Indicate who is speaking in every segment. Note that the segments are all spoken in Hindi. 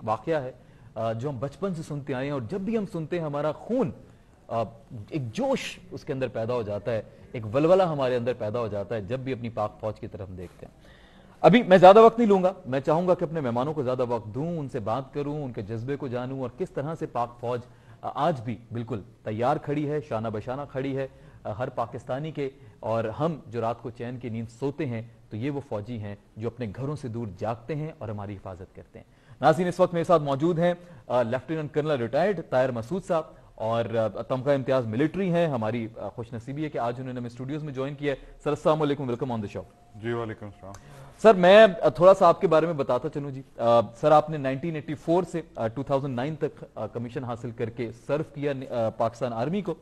Speaker 1: एक वाकया है जो हम बचपन से सुनते आए हैं, और जब भी हम सुनते हैं हमारा खून एक जोश उसके अंदर पैदा हो जाता है, एक वलवला हमारे अंदर पैदा हो जाता है जब भी अपनी पाक फौज की तरफ देखते हैं। अभी मैं ज्यादा वक्त नहीं लूंगा, मैं चाहूंगा कि अपने मेहमानों को ज्यादा वक्त दूं, उनसे बात करूं, उनके जज्बे को जानूं और किस तरह से पाक फौज आज भी बिल्कुल तैयार खड़ी है, शाना बशाना खड़ी है हर पाकिस्तानी के। और हम जो रात को चैन की नींद सोते हैं तो ये वो फौजी हैं जो अपने घरों से दूर जागते हैं और हमारी हिफाजत करते हैं। नाज़रीन, इस वक्त मेरे साथ मौजूद हैं lieutenant colonel retired Tahir Masood साहब, और तमगा इम्तियाज मिलिट्री हैं। हमारी खुशनसीबी है कि आज उन्होंने हमें स्टूडियोज में ज्वाइन किया है। सर अस्सलाम वालेकुम, वेलकम ऑन द शो।
Speaker 2: जी वालेकुम सलाम।
Speaker 1: सर मैं थोड़ा सा आपके बारे में बताता चलूं जी। सर आपने 1984 से 2009 तक कमीशन हासिल करके सर्व किया पाकिस्तान आर्मी को,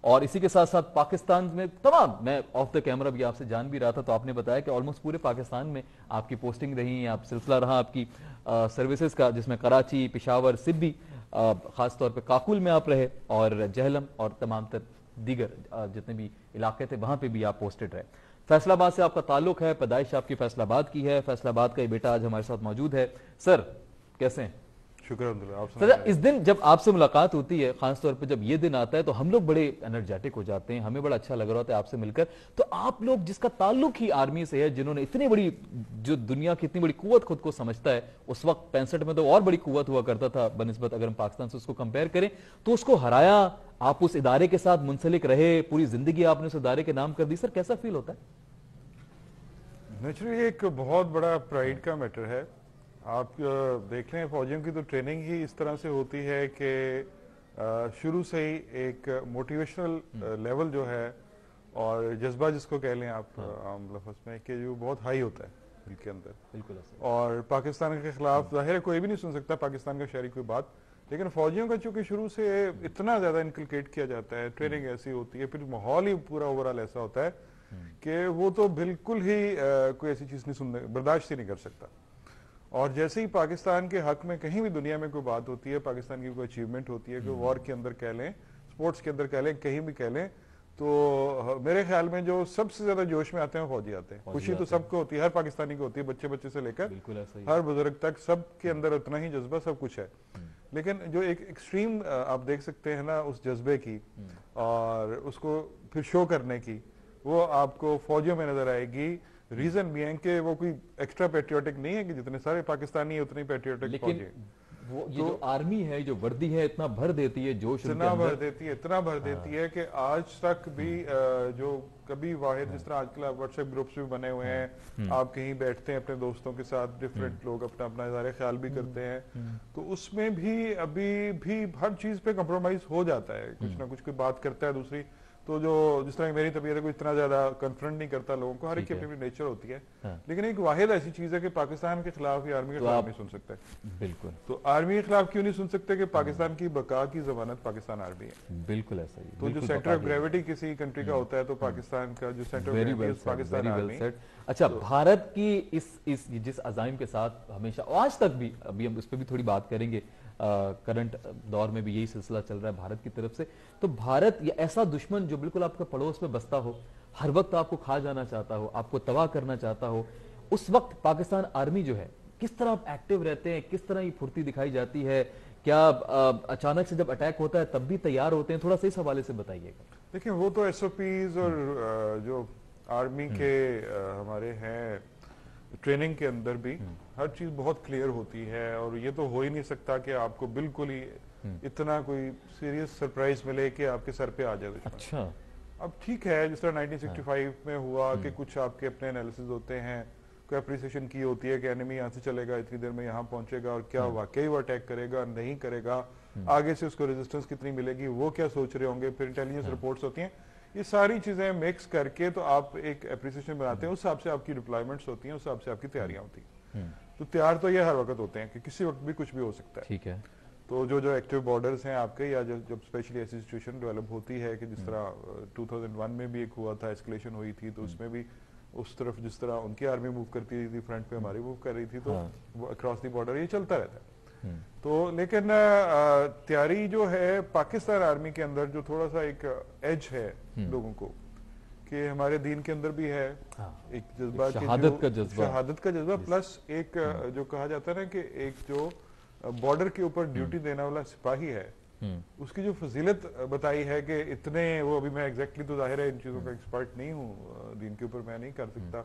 Speaker 1: और इसी के साथ साथ पाकिस्तान में तमाम, मैं ऑफ द कैमरा भी आपसे जान भी रहा था तो आपने बताया कि ऑलमोस्ट पूरे पाकिस्तान में आपकी पोस्टिंग रही, आप सिलसिला रहा आपकी सर्विसेज का, जिसमें कराची, पेशावर, सिब्बी, खासतौर पे काकुल में आप रहे, और जहलम और तमाम दीगर जितने भी इलाके थे वहां पे भी आप पोस्टेड रहे। फैसलाबाद से आपका ताल्लुक है, पैदाइश आपकी फैसलाबाद की है, फैसलाबाद का ये बेटा आज हमारे साथ मौजूद है। सर कैसे हैं?
Speaker 2: शुक्र अल्हम्दुलिल्लाह।
Speaker 1: सर इस दिन जब आपसे मुलाकात होती है, खासतौर पर जब ये दिन आता है तो हम लोग बड़े एनर्जेटिक हो जाते हैं, हमें बड़ा अच्छा लग रहा होता है आपसे मिलकर। तो आप लोग जिसका ताल्लुक ही आर्मी से है, जिन्होंने इतनी बड़ी, जो दुनिया की इतनी बड़ी कुव्वत खुद को समझता है, उस वक्त 65 में तो और बड़ी कुव्वत हुआ करता था बनिस्बत अगर हम पाकिस्तान से उसको कंपेयर करें, तो उसको हराया, आप उस इदारे के साथ मुंसलिक रहे, पूरी जिंदगी आपने उस इदारे के नाम कर दी। सर कैसा फील होता है?
Speaker 2: नेचुरली एक बहुत बड़ा प्राइड का मैटर है। आप देख लें फौजियों की तो ट्रेनिंग ही इस तरह से होती है कि शुरू से ही एक मोटिवेशनल लेवल जो है और जज्बा जिसको कह लें आप आम लफ्ज़ में, कि जो बहुत हाई होता है दिल के अंदर।
Speaker 1: बिल्कुल।
Speaker 2: और पाकिस्तान के खिलाफ जाहिर है कोई भी नहीं सुन सकता पाकिस्तान का शहरी कोई बात, लेकिन फौजियों का चूंकि शुरू से इतना ज्यादा इनकलकेट किया जाता है, ट्रेनिंग ऐसी होती है, फिर माहौल ही पूरा ओवरऑल ऐसा होता है कि वो तो बिल्कुल ही कोई ऐसी चीज नहीं सुनने, बर्दाश्त ही नहीं कर सकता। और जैसे ही पाकिस्तान के हक में कहीं भी दुनिया में कोई बात होती है, पाकिस्तान की कोई अचीवमेंट होती है, कोई वॉर के अंदर कह लें, स्पोर्ट्स के अंदर कह लें, कहीं भी कह लें, तो मेरे ख्याल में जो सबसे ज्यादा जोश में आते हैं फौजी आते हैं। खुशी तो सबको होती है, हर पाकिस्तानी को होती है, बच्चे बच्चे से लेकर हर बुजुर्ग तक, सबके अंदर उतना ही जज्बा सब कुछ है। लेकिन जो एक एक्सट्रीम आप देख सकते हैं ना उस जज्बे की और उसको फिर शो करने की, वो आपको फौजियों में नजर आएगी। रीजन भी है कि वो कोई एक्स्ट्रा पेट्रियोटिक नहीं है कि जितने सारे पाकिस्तानी है उतने पेट्रियोटिक फौजी है।
Speaker 1: वो ये जो आर्मी है, जो वर्दी है, इतना भर देती है, जोश
Speaker 2: इतना भर देती है, इतना भर देती है कि आज तक भी जो कभी वाहिद, जिस तरह आजकल व्हाट्सएप ग्रुप्स भी बने हुए हैं, आप कहीं बैठते हैं अपने दोस्तों के साथ, डिफरेंट लोग अपना अपना इज़हार ख्याल भी करते हैं, तो उसमें भी अभी भी हर चीज पे कंप्रोमाइज हो जाता है। कुछ ना कुछ कोई बात करता है दूसरी, तो जो जिस तरह मेरी तबीयत है कोई इतना ज्यादा कन्फ्रंट नहीं करता लोगों को, हर एक की अपनी नेचर होती है। लेकिन एक वाहिद ऐसी चीज है कि पाकिस्तान के खिलाफ या आर्मी के खिलाफ नहीं सुन सकते।
Speaker 1: बिल्कुल।
Speaker 2: तो आर्मी के खिलाफ क्यों नहीं सुन सकते? कि पाकिस्तान की बका की जमानत पाकिस्तान आर्मी है।
Speaker 1: बिल्कुल ऐसा ही।
Speaker 2: तो जो सेंटर ऑफ ग्रेविटी किसी कंट्री का होता है, तो पाकिस्तान का जो centre of gravity Pakistan army.
Speaker 1: अच्छा, भारत की इस जिस अजाइम के साथ हमेशा आज तक भी, अभी हम उस पर भी थोड़ी बात करेंगे, करंट दौर में भी यही सिलसिला चल रहा है भारत की तरफ से, तो भारत ये ऐसा दुश्मन जो बिल्कुल आपका पड़ोस में बसता हो, हर वक्त आपको खा जाना चाहता हो, आपको तबाह करना चाहता हो, उस वक्त पाकिस्तान आर्मी जो है किस तरह आप एक्टिव रहते हैं, किस तरह ये फुर्ती दिखाई जाती है? क्या अचानक से जब अटैक होता है तब भी तैयार होते हैं? थोड़ा सा इस हवाले से बताइएगा।
Speaker 2: देखिए वो तो SOPs और जो आर्मी के हमारे हैं ट्रेनिंग के अंदर भी हर चीज बहुत क्लियर होती है, और ये तो हो ही नहीं सकता कि आपको बिल्कुल ही इतना कोई सीरियस सरप्राइज मिले कि आपके सर पे आ जाए।
Speaker 1: अच्छा,
Speaker 2: अब ठीक है, जिस तरह 1965 में हुआ कि कुछ आपके अपने एनालिसिस होते हैं, कोई अप्रिसिएशन की होती है कि एनिमी यहाँ से चलेगा, इतनी देर में यहाँ पहुंचेगा, और क्या वाकई वो अटैक करेगा नहीं करेगा, आगे से उसको रेजिस्टेंस कितनी मिलेगी, वो क्या सोच रहे होंगे, फिर इंटेलिजेंस रिपोर्ट्स होती हैं, ये सारी चीजें मिक्स करके तो आप एक एप्रिसिएशन बनाते हैं, उस हिसाब से आपकी डिप्लॉयमेंट्स होती हैं, उस हिसाब से आपकी तैयारियां होती हैं। तो तैयार तो ये हर वक्त होते हैं कि किसी वक्त भी कुछ भी हो सकता है।
Speaker 1: ठीक है।
Speaker 2: तो जो एक्टिव बॉर्डर्स हैं आपके, या जब स्पेशली ऐसी सिचुएशन डेवलप होती है कि जिस तरह 2001 में भी एक हुआ था, एस्केलेशन हुई थी, तो उसमें भी उस तरफ जिस तरह उनकी आर्मी मूव करती थी, फ्रंट पे हमारी मूव कर रही थी, तो वो अक्रॉस द बॉर्डर ये चलता रहता है। तो लेकिन तैयारी जो है पाकिस्तान आर्मी के अंदर, जो थोड़ा सा एक एज है लोगों को, कि हमारे दीन के अंदर भी है एक जज्बा,
Speaker 1: शहादत का जज्बा,
Speaker 2: प्लस एक जो कहा जाता है ना कि एक जो बॉर्डर के ऊपर ड्यूटी देने वाला सिपाही है, उसकी जो फजीलत बताई है कि इतने वो, अभी मैं एग्जैक्टली तो जाहिर है इन चीजों का एक्सपर्ट नहीं हूँ, दीन के ऊपर मैं नहीं कर सकता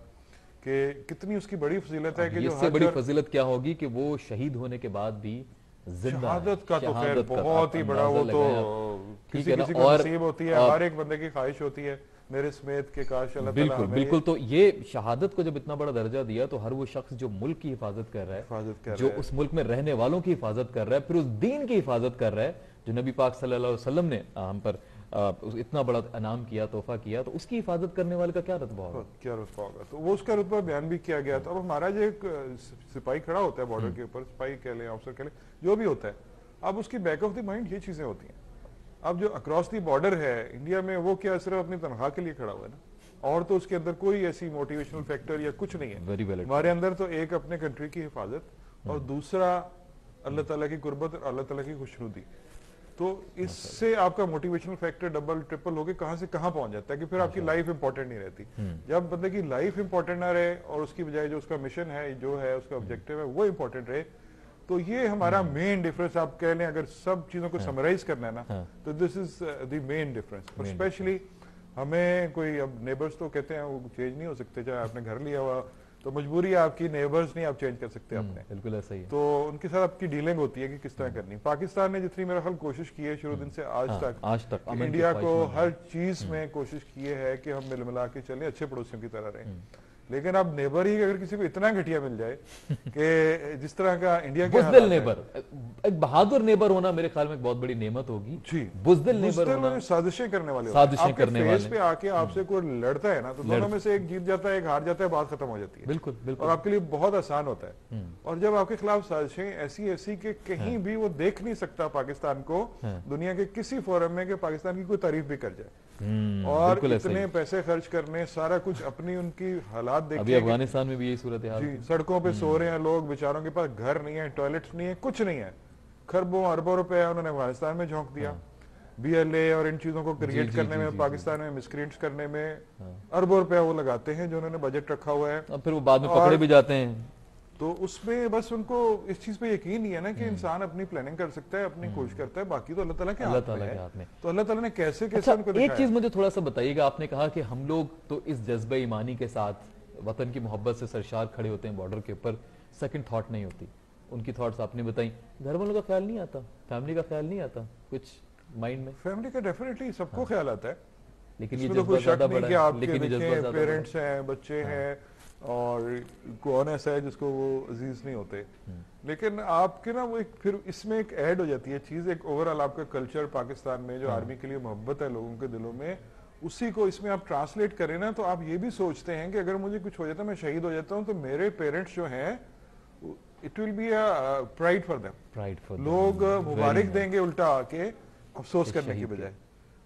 Speaker 2: कि कितनी उसकी बड़ी फजीलत है कि जो
Speaker 1: इससे बड़ी फजीलत क्या होगी कि वो शहीद होने के बाद भी जिंदा है।
Speaker 2: शहादत का तो खैर
Speaker 1: शहादत का
Speaker 2: बहुत ही बड़ा, वो
Speaker 1: अंदाजा
Speaker 2: तो
Speaker 1: लगाएं आप। ठीक
Speaker 2: किसी
Speaker 1: है ना?
Speaker 2: किसी को
Speaker 1: और
Speaker 2: नसीब होती है, हर एक बंदे की ख्वाहिश होती है मेरे समेत के काश अल्लाह ताला
Speaker 1: बिल्कुल
Speaker 2: हमें
Speaker 1: बिल्कुल। तो ये शहादत को जब इतना बड़ा दर्जा दिया तो हर वो शख्स जो मुल्क की हिफाजत कर रहा
Speaker 2: हिफाजत कर
Speaker 1: है, जो
Speaker 2: रहा है।
Speaker 1: उस मुल्क में रहने वालों की हिफाजत कर रहा है, फिर उस दीन की हिफाजत कर रहा है जो नबी पाक सल्लल्लाहु अलैहि वसल्लम ने हम पर इतना बड़ा इनाम किया, तोहफा किया, तो उसकी हिफाजत करने वाले का क्या रुतबा होगा?
Speaker 2: क्या रुतबा होगा, तो वो उसका रुतबा बयान भी किया गया था। और हमारा जो एक सिपाही खड़ा होता है बॉर्डर के ऊपर, सिपाही कह लें, ऑफिसर कह लें, जो भी होता है, अब उसकी बैक ऑफ द माइंड ये चीजें होती हैं। अब जो अक्रॉस द बॉर्डर है इंडिया में, वो क्या सिर्फ अपनी तनख्वाह के लिए खड़ा हुआ है ना, और तो उसके अंदर कोई ऐसी मोटिवेशनल फैक्टर या कुछ नहीं है।
Speaker 1: Very well.
Speaker 2: हमारे अंदर तो एक अपने कंट्री की हिफाजत और दूसरा अल्लाह ताला की कुर्बत और अल्लाह ताला की खुशनुदी। तो इससे आपका मोटिवेशनल फैक्टर डबल ट्रिपल होके कहां से कहां पहुंच जाता है कि फिर आपकी लाइफ इंपॉर्टेंट नहीं रहती। जब बंदे की लाइफ इंपॉर्टेंट ना रहे और उसकी बजाय जो उसका मिशन है, जो है उसका ऑब्जेक्टिव है, वो इंपॉर्टेंट रहे, तो ये हमारा मेन डिफरेंस आप कह लें। अगर सब चीजों को समराइज करना है ना, तो this is the main difference. और स्पेशली हमें कोई, अब नेबर्स तो कहते हैं वो चेंज नहीं हो सकते, चाहे आपने घर लिया हुआ तो मजबूरी है आपकी, नेबर्स नहीं आप चेंज कर सकते अपने।
Speaker 1: बिल्कुल ऐसा ही है।
Speaker 2: तो उनके साथ आपकी डीलिंग होती है कि किस तरह करनी। पाकिस्तान ने जितनी मेरा ख्याल कोशिश की है शुरू दिन से आज तक
Speaker 1: अमन की
Speaker 2: इंडिया को
Speaker 1: ख्वाहिश
Speaker 2: हर चीज में कोशिश की है कि हम मिल मिला के चले, अच्छे पड़ोसियों की तरह रहें। लेकिन अब नेबर ही अगर किसी को इतना घटिया मिल जाए कि जिस तरह का इंडिया के
Speaker 1: बुज़दिल नेबर, एक बहादुर नेबर होना मेरे ख्याल में एक बहुत बड़ी नेमत होगी
Speaker 2: जी।
Speaker 1: बुज़दिल नेबर होना,
Speaker 2: साजिशें करने वाले,
Speaker 1: साजिशें करने वाले
Speaker 2: पे आके आपसे कोई लड़ता है ना, तो दोनों में से एक जीत जाता है, एक हार जाता है, बात खत्म हो जाती है।
Speaker 1: बिल्कुल बिल्कुल।
Speaker 2: और आपके लिए बहुत आसान होता है। और जब आपके खिलाफ साजिशें ऐसी ऐसी कि कहीं भी वो देख नहीं सकता पाकिस्तान को दुनिया के किसी फोरम में कि पाकिस्तान की कोई तारीफ भी कर जाए, और इतने पैसे खर्च करने, सारा कुछ अपनी उनकी हालात देख,
Speaker 1: अभी अफगानिस्तान में भी यही सूरत हाल
Speaker 2: जी, सड़कों पे सो रहे हैं लोग, बेचारों के पास घर नहीं है, टॉयलेट्स नहीं है, कुछ नहीं है, खरबों अरबों रुपए उन्होंने अफगानिस्तान में झोंक दिया। बीएलए और इन चीजों को क्रिएट करने में, पाकिस्तान में मिसक्रिएट्स करने में अरबों रुपया वो लगाते हैं जो उन्होंने बजट रखा हुआ है,
Speaker 1: और फिर वो बाद में पकड़े भी जाते हैं।
Speaker 2: तो उसमें बस उनको इस चीज पे यकीन नहीं है ना कि इंसान अपनी प्लानिंग कर सकता है, अपनी कोशिश करता है, बाकी तो अल्लाह ताला के हाथ में है। तो अल्लाह ताला ने कैसे कैसे उनको
Speaker 1: एक चीज मुझे थोड़ा सा बताइएगा, आपने कहा कि हम लोग तो इस जज्बे ईमानी के साथ वतन की मोहब्बत से सरशार खड़े होते हैं बॉर्डर के ऊपर, सेकंड थॉट नहीं होती। उनकी थॉट्स आपने बताई, घर वालों का ख्याल नहीं आता, फैमिली का ख्याल नहीं आता कुछ माइंड में?
Speaker 2: फैमिली का डेफिनेटली सबको ख्याल आता है,
Speaker 1: लेकिन ये
Speaker 2: तो कोई
Speaker 1: जज्बा ज्यादा बड़ा है।
Speaker 2: लेकिन देखें पेरेंट्स हैं, बच्चे हैं, और कौन ऐसा है जिसको वो अजीज नहीं होते। लेकिन आपके ना वो एक फिर इसमें एक ऐड हो जाती है चीज, एक ओवरऑल आपका कल्चर पाकिस्तान में जो आर्मी के लिए मोहब्बत है लोगों के दिलों में, उसी को इसमें आप ट्रांसलेट करें ना, तो आप ये भी सोचते हैं कि अगर मुझे कुछ हो जाता है, मैं शहीद हो जाता हूँ, तो मेरे पेरेंट्स जो हैं it will be a pride for them. लोग मुबारक देंगे उल्टा आके, अफसोस करने की बजाय।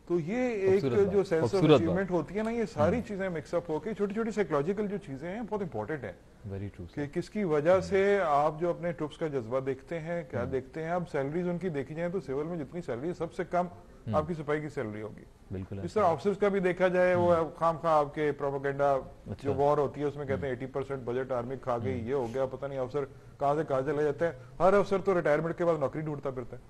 Speaker 2: तो ये एक जो सेंस ऑफ अचीवमेंट होती है ना, ये सारी चीजें मिक्सअप होकर छोटी छोटी साइकोलॉजिकल जो चीजें हैं बहुत इंपॉर्टेंट है।
Speaker 1: Very true.
Speaker 2: कि किसकी वजह से आप जो अपने ट्रुप्स का जज्बा देखते हैं, क्या देखते हैं। अब सैलरीज उनकी देखी जाए तो सिविल में जितनी सैलरी है सबसे कम आपकी सिपाही की सैलरी होगी।
Speaker 1: बिल्कुल।
Speaker 2: इस तरह ऑफिसर्स का भी देखा जाए, वो खाम खा आपके प्रोपेगेंडा जो वॉर होती है उसमें कहते हैं 80% बजट आर्मी खा गई, ये हो गया, पता नहीं अफसर कहाँ से कहाँ चले जाते हैं। हर अफसर तो रिटायरमेंट के बाद नौकरी ढूंढता फिरता है।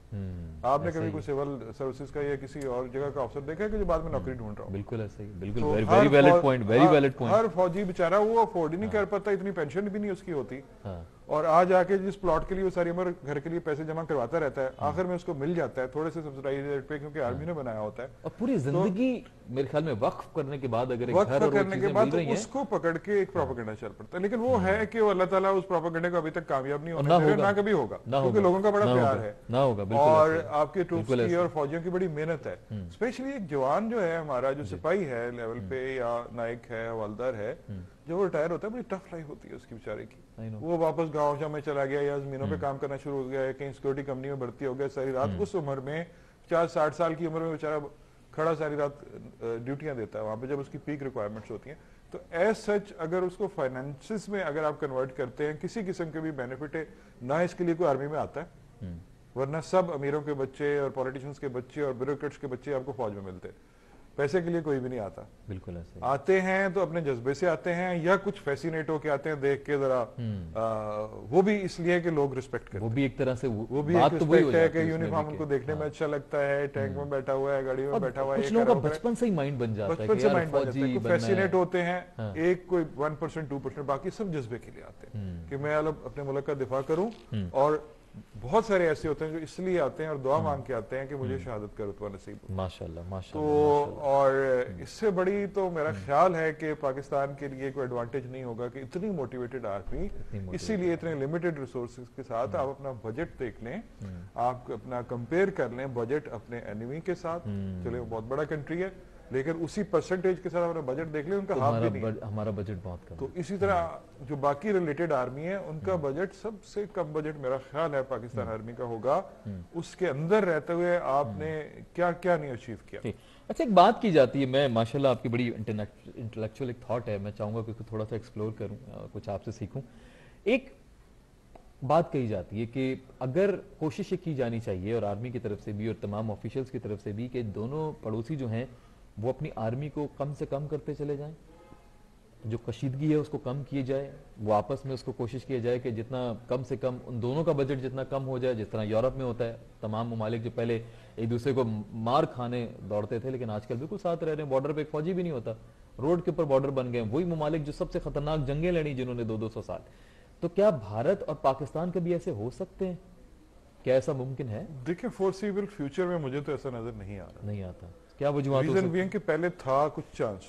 Speaker 2: आपने कभी कोई सिविल सर्विसेज का या किसी और जगह का अफसर देखा है कि जो बाद में नौकरी ढूंढ रहा हो?
Speaker 1: बिल्कुल ऐसा ही, बिल्कुल very valid point, very valid point.
Speaker 2: हर फौजी बेचारा वो अफोर्ड ही नहीं कर पाता, इतनी पेंशन भी नहीं उसकी होती, और आज आके जिस प्लॉट के लिए वो सारी उम्र घर के लिए पैसे जमा करवाता रहता है, आखिर में उसको मिल जाता है थोड़े से सब्सिडाइज रेट पे, क्योंकि आर्मी ने बनाया होता है।
Speaker 1: और पूरी जिंदगी मेरे ख्याल में वक्फ करने के बाद अगर एक
Speaker 2: वक्त
Speaker 1: घर और वो
Speaker 2: करने के
Speaker 1: चीजें
Speaker 2: बाद
Speaker 1: मिल रही हैं,
Speaker 2: उसको पकड़ के एक प्रोपेगेंडा चल पड़ता है। लेकिन वो है कि वो अल्लाह ताला उस प्रोपेगेंडा को अभी तक कामयाब नहीं होने दे रहा, ना कभी होगा, क्योंकि लोगों का बड़ा प्यार है,
Speaker 1: ना होगा,
Speaker 2: और आपके ट्रूप्स की और फौजियों की बड़ी मेहनत है। स्पेशली एक जवान जो है हमारा, जो सिपाही है लेवल पे या नायक है, हवलदार है, जब वो रिटायर होता है बड़ी टफ लाइफ होती है उसकी बेचारे की। वो वापस गाँव में चला गया या जमीनों पे काम करना शुरू हो गया, कहीं सिक्योरिटी कंपनी में भर्ती हो गया, सारी रात उस उम्र में 50-60 साल की उम्र में बेचारा खड़ा सारी रात ड्यूटियां देता है वहां पे, जब उसकी पीक रिक्वायरमेंट्स होती हैं। तो एज सच अगर उसको फाइनेंसिस में अगर आप कन्वर्ट करते हैं, किसी किस्म के भी बेनिफिट है ना, इसके लिए कोई आर्मी में आता है, वरना सब अमीरों के बच्चे और पॉलिटिशियंस के बच्चे और ब्यूरोक्रेट्स के बच्चे आपको फौज में मिलते हैं। पैसे के लिए कोई भी नहीं आता।
Speaker 1: बिल्कुल ऐसे।
Speaker 2: आते हैं तो अपने जज्बे से आते हैं या कुछ फैसिनेट होके आते हैं देख के जरा, वो भी इसलिए कि लोग रिस्पेक्ट करते हैं।
Speaker 1: वो भी एक तरह से
Speaker 2: वो भी एक रिस्पेक्ट है कि यूनिफॉर्म उनको देखने में अच्छा लगता है, टैंक में बैठा हुआ है, गाड़ी में बैठा हुआ है।
Speaker 1: कुछ लोगों का बचपन से ही माइंड बन जाता है,
Speaker 2: बचपन से माइंड बन जाता है,
Speaker 1: फौजी बनना
Speaker 2: फैसिनेट
Speaker 1: है।
Speaker 2: होते हैं। एक कोई 1% 2%, बाकी सब जज्बे के लिए आते हैं कि मैं अपने मुल्क का दिफा करूं। और बहुत सारे ऐसे होते हैं जो इसलिए आते हैं और दुआ मांग के आते हैं कि मुझे शहादत का रुतबा नसीब हो।
Speaker 1: माशाल्लाह
Speaker 2: तो
Speaker 1: माशाल्लाह।
Speaker 2: और इससे बड़ी तो मेरा ख्याल है कि पाकिस्तान के लिए कोई एडवांटेज नहीं होगा कि इतनी मोटिवेटेड आर्मी, इसीलिए इतने लिमिटेड रिसोर्सेज के साथ आप अपना बजट देख लें, आप अपना कंपेयर कर लें बजट अपने एनिमी के साथ। चलिए वो बहुत बड़ा कंट्री है, लेकिन उसी परसेंटेज के साथ अपना बजट देख लें, उनका हाफ भी नहीं है।
Speaker 1: हमारा बजट बहुत कम।
Speaker 2: तो इसी तरह जो बाकी रिलेटेड आर्मी है उनका बजट सबसे कम बजट मेरा ख्याल है पाकिस्तान आर्मी का होगा। उसके अंदर रहते हुए आपने क्या क्या नहीं अचीव किया।
Speaker 1: अच्छा, एक बात की जाती है, मैं माशाल्लाह आपकी बड़ी इंटेलेक्चुअल एक थॉट है, मैं चाहूंगा कि उसको थोड़ा सा एक्सप्लोर करूं, कुछ आपसे सीखूं। एक बात कही जाती है कि अगर कोशिश की जानी चाहिए और आर्मी की तरफ से भी और तमाम ऑफिशियल्स की तरफ से भी कि दोनों पड़ोसी जो हैं वो अपनी आर्मी को कम से कम करते चले जाएं, जो कशीदगी है उसको कम किए जाए, वो आपस में उसको कोशिश किया जाए कि जितना कम से कम उन दोनों का बजट जितना कम हो जाए, जिस तरह यूरोप में होता है। तमाम ममालिक जो पहले एक दूसरे को मार खाने दौड़ते थे, लेकिन आजकल बिल्कुल साथ रह रहे हैं, बॉर्डर पे एक फौजी भी नहीं होता, रोड के ऊपर बॉर्डर बन गए। वही ममालिक जो सबसे खतरनाक जंगें लड़ी जिन्होंने 200-200 साल। तो क्या भारत और पाकिस्तान कभी ऐसे हो सकते हैं? क्या ऐसा मुमकिन है?
Speaker 2: देखिए फोर्सिबल फ्यूचर में मुझे तो ऐसा नजर नहीं आ रहा।
Speaker 1: नहीं आता। क्या वजूहत?
Speaker 2: रीजन भी है कि पहले था कुछ चांस,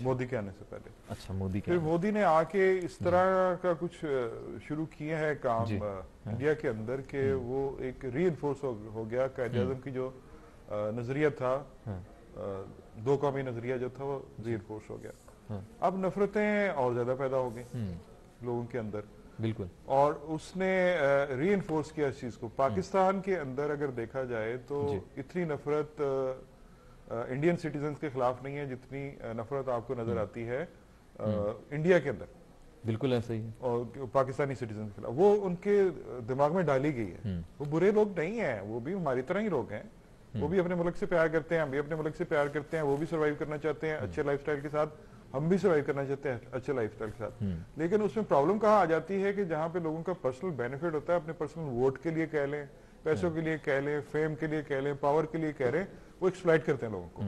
Speaker 2: मोदी के आने से पहले।
Speaker 1: अच्छा, मोदी
Speaker 2: फिर मोदी ने आके इस तरह का कुछ शुरू किया है काम इंडिया के अंदर के वो एक रीइंफोर्स हो गया। कायद-ए-आज़म की जो नजरिया था, दो कौमी नजरिया जो था, वो रीइंफोर्स हो गया। अब नफरतें और ज्यादा पैदा हो गई लोगों के अंदर।
Speaker 1: बिल्कुल।
Speaker 2: और उसने रीइंफोर्स किया इस चीज को। पाकिस्तान के अंदर अगर देखा जाए तो इतनी नफरत इंडियन सिटीजन्स के खिलाफ नहीं है जितनी नफरत आपको नजर आती है इंडिया के अंदर।
Speaker 1: बिल्कुल ऐसा ही है।
Speaker 2: और पाकिस्तानी सिटीजन के खिलाफ वो उनके दिमाग में डाली गई है। वो बुरे लोग नहीं है, वो भी हमारी तरह ही लोग हैं। वो भी अपने मुल्क से प्यार करते हैं, हम भी अपने मुल्क से प्यार करते हैं। वो भी सर्वाइव करना चाहते हैं अच्छे लाइफस्टाइल के साथ, हम भी सर्वाइव करना चाहते हैं अच्छे लाइफस्टाइल के साथ। लेकिन उसमें प्रॉब्लम कहाँ आ जाती है कि जहाँ पे लोगों का पर्सनल बेनिफिट होता है, अपने पर्सनल वोट के लिए कह लें, पैसों के लिए कह लें, फेम के लिए कह लें, पावर के लिए कह रहे हैं, वो एक्सप्लॉइट करते हैं लोगों को।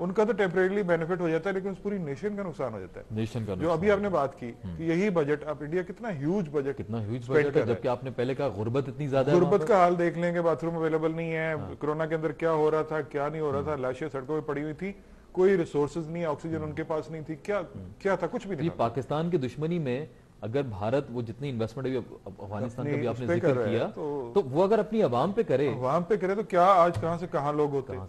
Speaker 2: उनका तो टेम्परेरी बेनिफिट हो जाता है, लेकिन उस पूरी नेशन का नुकसान हो जाता है।
Speaker 1: नेशन का
Speaker 2: जो अभी आपने बात की कि यही बजट, अब इंडिया कितना ह्यूज बजट
Speaker 1: है, जबकि आपने पहले कहा गुर्बत इतनी ज्यादा है।
Speaker 2: गुर्बत का हाल देख लेंगे, बाथरूम अवेलेबल नहीं है, कोरोना के अंदर क्या हो रहा था क्या नहीं हो रहा था, लाशें सड़कों पर पड़ी हुई थी, कोई रिसोर्सेज नहीं, ऑक्सीजन उनके पास नहीं थी, क्या था, कुछ भी नहीं।
Speaker 1: पाकिस्तान की दुश्मनी में अगर भारत वो जितनी इन्वेस्टमेंट अफगानिस्तान का भी आपने जिक्र किया, तो वो अगर अपनी आवाम पे करे
Speaker 2: तो क्या आज कहां से कहां लोग होते हैं,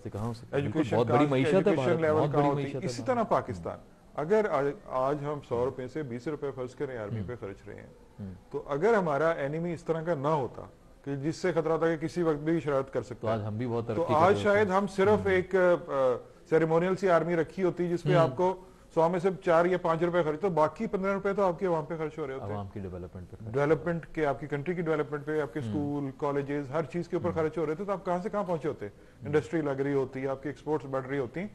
Speaker 1: एजुकेशन बहुत बड़ी मईशत है,
Speaker 2: लेवल कहां होती है। इसी तरह पाकिस्तान, अगर आज हम 100 रुपए से 20 रुपए खर्च करें आर्मी पे खर्च रहे हैं, तो अगर हमारा एनिमी इस तरह का ना होता कि जिससे खतरा था कि किसी वक्त भी शरारत कर सकता है,
Speaker 1: आज हम भी बहुत
Speaker 2: तो आज शायद हम सिर्फ एक सेरेमोनियल सी आर्मी रखी होती जिसपे आपको 100 में से 4 या 5 रुपए खर्च, तो बाकी 15 रुपए तो आपके वहां पे खर्च हो रहे होते हैं,
Speaker 1: की
Speaker 2: डेवलपमेंट के, आपकी कंट्री की डेवलपमेंट पे, आपके स्कूल कॉलेजेस हर चीज के ऊपर खर्च हो रहे थे। तो आप कहां से कहां पहुंचे होते, इंडस्ट्री लग रही होती, आपकी एक्सपोर्ट्स बढ़ रही होती,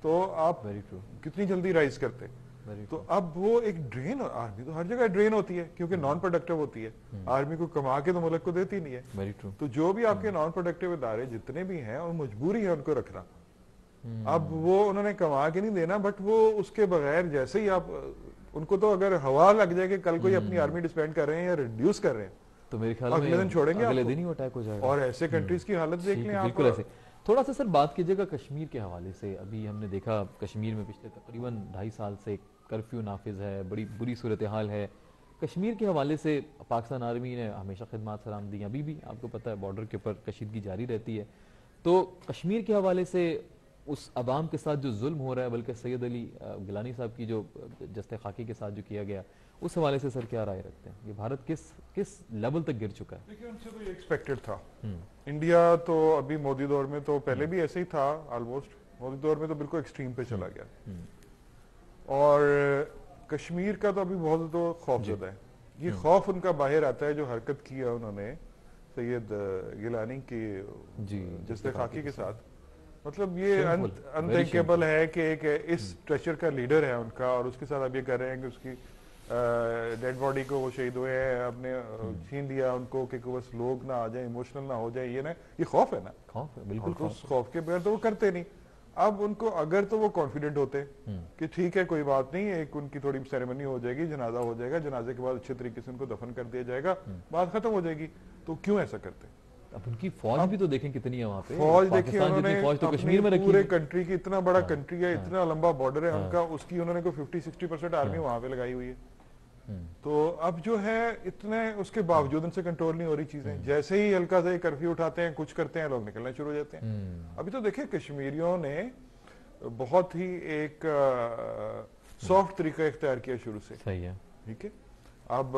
Speaker 2: तो आप कितनी जल्दी राइज करते। तो अब वो एक ड्रेन, आर्मी तो हर जगह ड्रेन होती है क्योंकि नॉन प्रोडक्टिव होती है, आर्मी को कमा के तो मुल्क को देती नहीं है। तो जो भी आपके नॉन प्रोडक्टिव इदारे जितने भी हैं, और मजबूरी है उनको रखना। अब वो उन्होंने कमा के नहीं देना, बट वो उसके बगैर जैसे ही आप उनको, तो अगर हवा लग जाए कि कल कोई अपनी आर्मी डिस्बैंड कर रहे हैं या रिड्यूस कर रहे हैं,
Speaker 1: तो मेरे ख्याल में
Speaker 2: अगले दिन छोड़ेंगे,
Speaker 1: अगले दिन ही अटैक हो जाएगा।
Speaker 2: और ऐसे कंट्रीज की हालत देख लें आप।
Speaker 1: बिल्कुल ऐसे। थोड़ा सा सर बात कीजिएगा कश्मीर के हवाले से। अभी हमने देखा कश्मीर में पिछले तकरीबन 2.5 साल से कर्फ्यू नाफिज है, बड़ी बुरी सूरत हाल है। कश्मीर के हवाले से पाकिस्तान आर्मी ने हमेशा खिदमत सलाम दी, अभी भी आपको पता है बॉर्डर के ऊपर कशीदगी जारी रहती है। तो कश्मीर के हवाले से उस अवाम के साथ जो जुल्म हो रहा है, बल्कि सैयद अली गिलानी साहब की जो जस्ते खाकी के साथ जो किया गया, उस हवाले से सर क्या राय रखते हैं? ये भारत किस लेवल तक गिर चुका है?
Speaker 2: देखिए उनसे तो ये एक्सपेक्टेड था। इंडिया तो अभी मोदी दौर में तो पहले भी ऐसे ही था ऑलमोस्ट, मोदी दौर में तो बिल्कुल एक्सट्रीम पे चला गया। और कश्मीर का तो अभी बहुत तो खौफ ज़्यादा है। ये खौफ उनका बाहर आता है जो हरकत की है उन्होंने सैयद गिलानी की जस्ते खाकी के साथ। मतलब ये
Speaker 1: Shameful, very
Speaker 2: अनथिंकेबल है कि एक इस स्ट्रक्चर का लीडर है उनका और उसके साथ अब ये कर रहे हैं कि उसकी डेड बॉडी को वो शहीद हुए हैं, आपने छीन लिया उनको कि बस लोग ना आ जाए, इमोशनल ना हो जाए, ये ना, ये खौफ है ना,
Speaker 1: खौफ है, बिल्कुल
Speaker 2: तो उस
Speaker 1: खौफ
Speaker 2: खौफ के बगैर तो वो करते नहीं। अब उनको अगर तो वो कॉन्फिडेंट होते कि ठीक है कोई बात नहीं, एक उनकी थोड़ी सेरेमनी हो जाएगी, जनाजा हो जाएगा, जनाजे के बाद अच्छे तरीके से उनको दफन कर दिया जाएगा, बात खत्म हो जाएगी, तो क्यों ऐसा करते?
Speaker 1: अब उनकी फौज भी तो देखें कितनी है वहाँ पे,
Speaker 2: फौज देखिए
Speaker 1: पाकिस्तान
Speaker 2: उन्होंने
Speaker 1: जितनी फौज तो
Speaker 2: अपनी
Speaker 1: कश्मीर में रखी
Speaker 2: पूरे
Speaker 1: है।
Speaker 2: कंट्री की, इतना बड़ा कंट्री है, इतना लंबा बॉर्डर है
Speaker 1: हाँ।
Speaker 2: उनका, उसकी उन्होंने को 50-60% आर्मी वहां पे लगाई हुई है। तो अब जो है इतने उसके बावजूद उनसे कंट्रोल नहीं हो रही चीजें, जैसे ही हल्का सा कर्फ्यू उठाते हैं, कुछ करते हैं, लोग निकलना शुरू हो जाते हैं। अभी तो देखिए कश्मीरियों ने बहुत ही एक सॉफ्ट तरीका इख्तियार किया शुरू से,
Speaker 1: सही है,
Speaker 2: ठीक है। अब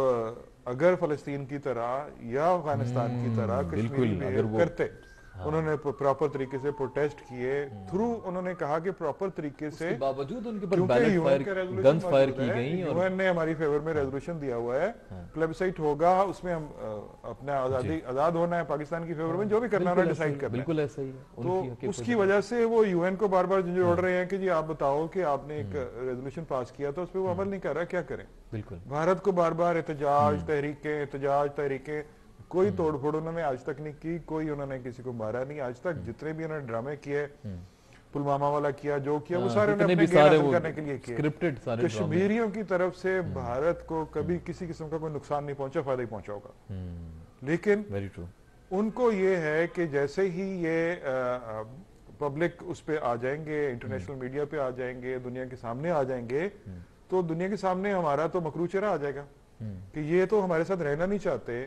Speaker 2: अगर फलस्तीन की तरह या अफगानिस्तान की तरह कश्मीरी
Speaker 1: बिल्कुल, अगर
Speaker 2: बिहेव
Speaker 1: वो-
Speaker 2: करते, उन्होंने प्रॉपर तरीके से प्रोटेस्ट किए, थ्रू उन्होंने कहा कि प्रॉपर तरीके से,
Speaker 1: उसके बावजूद उनके ऊपर
Speaker 2: क्योंकि
Speaker 1: बैलेट
Speaker 2: यूएन
Speaker 1: फायर,
Speaker 2: का रेजोल्यूशन
Speaker 1: गन्स फायर की
Speaker 2: मौजूद है,
Speaker 1: गई और
Speaker 2: यूएन ने हमारी फेवर में रेजोल्यूशन दिया हुआ है, प्लेबिसाइट होगा, उसमें हम अपना आजाद होना है, पाकिस्तान की फेवर में जो भी करना है
Speaker 1: बिल्कुल ऐसा ही
Speaker 2: डिसाइड
Speaker 1: है,
Speaker 2: करना है।
Speaker 1: बिल्कुल ऐसा ही है, उनकी हक
Speaker 2: तो
Speaker 1: है
Speaker 2: उसकी
Speaker 1: खुद।
Speaker 2: वजह से वो यूएन को बार बार जोड़ रहे हैं कि जी आप बताओ कि आपने एक रेजोल्यूशन पास किया था, उस पर वो अमल नहीं कर रहा, क्या करें?
Speaker 1: बिल्कुल
Speaker 2: भारत को बार बार एहतजाज तहरीकें, कोई तोड़फोड़ उन्होंने आज तक नहीं की, कोई उन्होंने किसी को मारा नहीं आज तक, जितने भी उन्होंने ड्रामे किए, पुलवामा वाला किया, जो किया, वो सारे
Speaker 1: जितने
Speaker 2: उन्होंने
Speaker 1: भी
Speaker 2: अपने गेन
Speaker 1: सारे
Speaker 2: हासिल
Speaker 1: वो
Speaker 2: करने के लिए किए।
Speaker 1: स्क्रिप्टेड सारे ड्रामे।
Speaker 2: कश्मीरियों की तरफ से भारत को कभी किसी किस्म का कोई नुकसान नहीं पहुंचा, फायदा ही पहुंचा होगा। लेकिन
Speaker 1: वेरी ट्रू।
Speaker 2: उनको ये है कि जैसे ही ये पब्लिक उस पे आ जाएंगे, इंटरनेशनल मीडिया पे आ जाएंगे, दुनिया के सामने आ जाएंगे, तो दुनिया के सामने हमारा तो मकरू चेहरा आ जाएगा कि ये तो हमारे साथ रहना नहीं चाहते,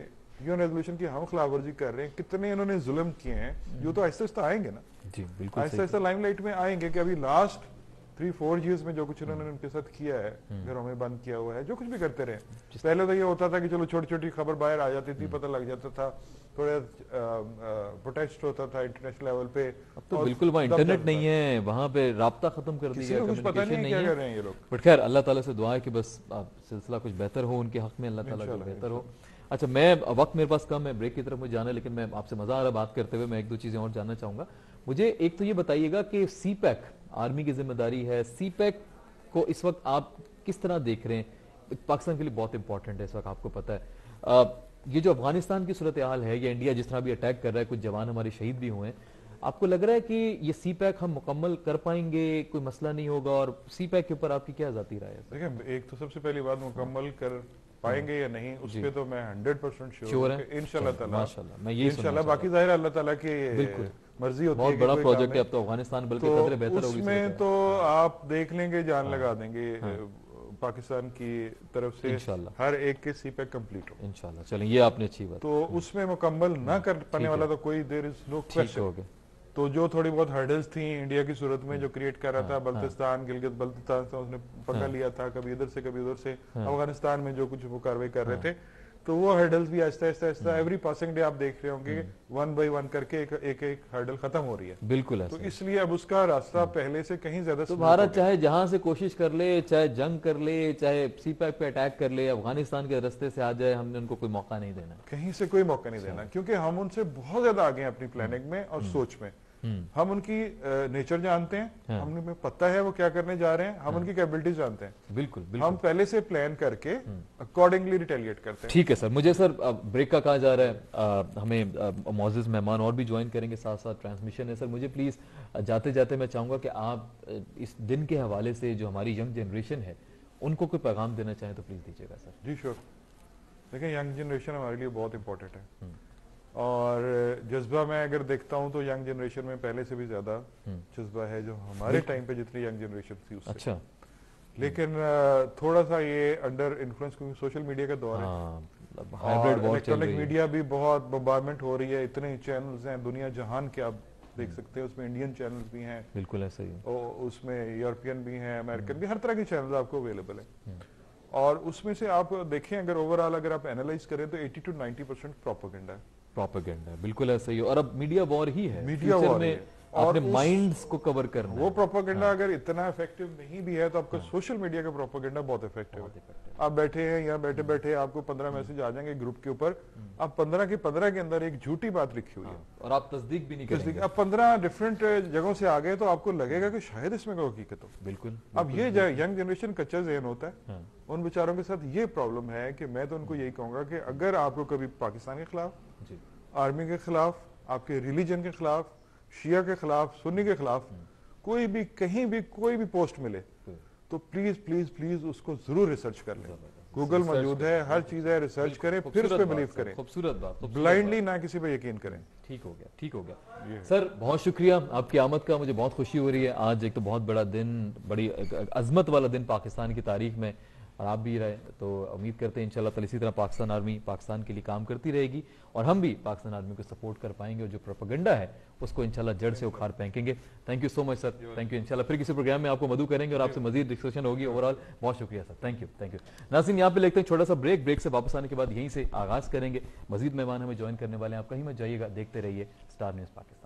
Speaker 2: यूएन रेजोल्यूशन की हम खिलाफवर्जी कर रहे हैं, कितने इन्होंने जुल्म किए हैं, जो तो आहिस्ता आहिस्ता आएंगे ना,
Speaker 1: जी बिल्कुल
Speaker 2: आहिस्ता
Speaker 1: सही।
Speaker 2: आहिस्ता लाइमलाइट में आएंगे कि अभी लास्ट 3-4 years में जो कुछ इन्होंने उनके साथ किया है, घरों में बंद किया हुआ है, जो कुछ भी करते रहे। पहले तो ये होता था कि चलो छोटी छोटी खबर बाहर आ जाती थी, पता लग जाता था, थोड़ा प्रोटेस्ट होता था इंटरनेशनल लेवल पे।
Speaker 1: अब तो
Speaker 2: और
Speaker 1: बिल्कुल वहाँ
Speaker 2: दब
Speaker 1: इंटरनेट
Speaker 2: जाता
Speaker 1: नहीं है, वहाँ पे राब्ता खत्म कर
Speaker 2: किसी
Speaker 1: दिया है,
Speaker 2: को कुछ पता
Speaker 1: कम्युनिकेशन
Speaker 2: नहीं
Speaker 1: नहीं
Speaker 2: क्या
Speaker 1: है।
Speaker 2: कर रहे हैं ये लोग।
Speaker 1: बट खैर अल्लाह ताला से दुआ है कि बस सिलसिला कुछ बेहतर हो उनके हक में, अल्लाह ताला को
Speaker 2: इंशाल्लाह,
Speaker 1: बेहतर हो। अच्छा, मैं वक्त मेरे पास कम है, ब्रेक की तरफ मुझे जाना है, लेकिन मैं आपसे मजा आ रहा बात करते हुए, मैं एक दो चीजें और जानना चाहूंगा। मुझे एक तो ये बताइएगा कि सीपैक आर्मी की जिम्मेदारी है, सीपैक को इस वक्त आप किस तरह देख रहे हैं? पाकिस्तान के लिए बहुत इंपॉर्टेंट है इस वक्त, आपको पता है। ये जो अफगानिस्तान की सूरत हाल है, या इंडिया जिस तरह भी अटैक कर रहा है, कुछ जवान हमारे शहीद भी हुए हैं, आपको लग रहा है कि ये सीपैक हम मुकम्मल कर पाएंगे, कोई मसला नहीं होगा? और सीपैक के ऊपर आपकी क्या जाती राय है?
Speaker 2: देखिए, एक तो सबसे पहली बात, मुकम्मल कर पाएंगे या नहीं उस पे तो मैं 100%
Speaker 1: श्योर
Speaker 2: श्योर
Speaker 1: है,
Speaker 2: इंशाल्लाह ताला,
Speaker 1: माशाल्लाह, मैं यही
Speaker 2: इंशाल्लाह। बाकी जाहिर है अल्लाह ताला की
Speaker 1: बिल्कुल
Speaker 2: मर्जी होती है
Speaker 1: बहुत
Speaker 2: कि
Speaker 1: बड़ा
Speaker 2: कोई
Speaker 1: प्रोजेक्ट
Speaker 2: काम
Speaker 1: है, अब तो अफगानिस्तान बल्कि
Speaker 2: तो
Speaker 1: कदरे बेहतर होगी
Speaker 2: उसमें तो आप देख लेंगे, जान लगा देंगे पाकिस्तान की तरफ से,
Speaker 1: इंशाल्लाह
Speaker 2: हर एक के सी पैक कंप्लीट हो।
Speaker 1: इंशाल्लाह। चलें, ये आपने अच्छी बात
Speaker 2: तो उसमें मुकम्मल ना कर पाने वाला तो कोई देर इज नो
Speaker 1: ठीक
Speaker 2: क्वेश्चन।
Speaker 1: हो गया।
Speaker 2: तो जो थोड़ी बहुत हर्डल्स थी इंडिया की सूरत में जो क्रिएट कर रहा था, बल्तिस्तान गिलगित बल्तिस्तान से उसने पंगा लिया था, कभी इधर से कभी उधर से, अफगानिस्तान में जो कुछ वो कार्रवाई कर रहे थे, तो वो हर्डल्स भी Aahista Aahista every passing day आप देख रहे होंगे 1 by 1 करके एक हर्डल खत्म हो रही है।
Speaker 1: बिल्कुल
Speaker 2: तो
Speaker 1: ऐसा।
Speaker 2: इसलिए अब उसका रास्ता पहले से कहीं ज्यादा
Speaker 1: तो
Speaker 2: smooth
Speaker 1: भारत
Speaker 2: हो गया।
Speaker 1: चाहे जहां से कोशिश कर ले, चाहे जंग कर ले, चाहे सीपैक पे अटैक कर ले, अफगानिस्तान के रास्ते से आ जाए, हमने उनको कोई मौका नहीं देना।
Speaker 2: कहीं से कोई मौका नहीं देना, क्योंकि हम उनसे बहुत ज्यादा आगे हैं अपनी प्लानिंग में और सोच में। हम उनकी नेचर जानते हैं, हमें पता है वो क्या करने जा रहे हैं, हम उनकी कैपेबिलिटीज जानते हैं,
Speaker 1: बिल्कुल
Speaker 2: हम
Speaker 1: बिल्कुल
Speaker 2: पहले से प्लान करके अकॉर्डिंगली रिटेलिएट करते हैं।
Speaker 1: ठीक है सर। मुझे सर ब्रेक का कहा जा रहा है, हमें मौजूद मेहमान और भी ज्वाइन करेंगे, साथ साथ ट्रांसमिशन है। सर मुझे प्लीज जाते जाते मैं चाहूंगा कि आप इस दिन के हवाले से जो हमारी यंग जनरेशन है उनको कोई पैगाम देना चाहें तो प्लीज दीजिएगा सर।
Speaker 2: जी श्योर। देखिए, यंग जनरेशन हमारे लिए बहुत इंपॉर्टेंट है और जज्बा मैं अगर देखता हूं तो यंग जनरेशन में पहले से भी ज्यादा जज्बा है जो हमारे टाइम पे जितनी यंग जनरेशन थी उससे।
Speaker 1: अच्छा।
Speaker 2: लेकिन थोड़ा सा ये अंडर इन्फ्लुएंस, क्योंकि सोशल मीडिया का दौर है
Speaker 1: हाइब्रिड
Speaker 2: और
Speaker 1: वॉर चल
Speaker 2: इलेक्ट्रॉनिक
Speaker 1: रही है।
Speaker 2: मीडिया भी बहुत बम्बारमेंट हो रही है, इतने चैनल्स हैं दुनिया जहान के, आप देख सकते हैं, उसमें इंडियन चैनल्स भी हैं,
Speaker 1: बिल्कुल ऐसा ही है।
Speaker 2: और उसमें यूरोपियन भी हैं, अमेरिकन भी, हर तरह के चैनल आपको अवेलेबल है। और उसमें से आप देखें, अगर ओवरऑल अगर आप एनालाइज करें तो 80 to 90% प्रोपेगेंडा है।
Speaker 1: प्रोपेगेंडा, बिल्कुल ऐसा ही है। और अब मीडिया वॉर ही है।
Speaker 2: मीडिया
Speaker 1: फ्यूचर
Speaker 2: वॉर
Speaker 1: में
Speaker 2: है।
Speaker 1: आपने माइंड्स को कवर करना
Speaker 2: वो प्रोपेगेंडा अगर इतना इफेक्टिव नहीं भी है तो आपका सोशल मीडिया का प्रोपेगेंडा बहुत इफेक्टिव है। आप बैठे हैं यहाँ बैठे बैठे आपको 15 मैसेज आ जाएंगे ग्रुप के ऊपर, आप 15 के 15 के अंदर एक झूठी बात लिखी हुई है
Speaker 1: और आप तस्दीक भी नहीं करेंगे।
Speaker 2: अब 15 डिफरेंट जगहों से आ गए तो आपको लगेगा कि शायद इसमें कोई हकीकत हो।
Speaker 1: बिल्कुल।
Speaker 2: अब ये यंग जनरेशन कच्चा ज़हन होता है, उन बेचारों के साथ ये प्रॉब्लम है कि मैं तो उनको यही कहूंगा कि अगर आपको कभी पाकिस्तान के खिलाफ, आर्मी के खिलाफ, आपके रिलीजन के खिलाफ, शिया के खिलाफ, सुन्नी के खिलाफ कोई भी कहीं भी कोई भी पोस्ट मिले तो प्लीज प्लीज प्लीज उसको जरूर रिसर्च कर लें। गूगल मौजूद है, हर चीज है, रिसर्च करें फिर उस पर बिलीव करें।
Speaker 1: खूबसूरत बात,
Speaker 2: ब्लाइंडली ना किसी पे यकीन करें।
Speaker 1: ठीक हो गया, ठीक हो गया सर, बहुत शुक्रिया आपकी आमद का, मुझे बहुत खुशी हो रही है। आज एक तो बहुत बड़ा दिन, बड़ी अजमत वाला दिन पाकिस्तान की तारीख में, और आप भी रहे तो उम्मीद करते हैं इंशाल्लाह ताला इसी तरह पाकिस्तान आर्मी पाकिस्तान के लिए काम करती रहेगी और हम भी पाकिस्तान आर्मी को सपोर्ट कर पाएंगे और जो प्रोपेगेंडा है उसको इंशाल्लाह जड़ से उखाड़ फेंकेंगे। Thank you so much sir, thank you. इंशाल्लाह फिर किसी प्रोग्राम में आपको मदू करेंगे और आपसे मजीद डिस्कशन होगी। ओवरऑल बहुत शुक्रिया sir, thank you, thank you. नाज़रीन यहाँ पे लेते हैं छोटा सा ब्रेक, ब्रेक से वापस आने के बाद यहीं से आगाज करेंगे। मजीद मेहमान हमें ज्वाइन करने वाले हैं, आप कहीं मत जाइएगा, देखते रहिए स्टार न्यूज़ पाकिस्तान।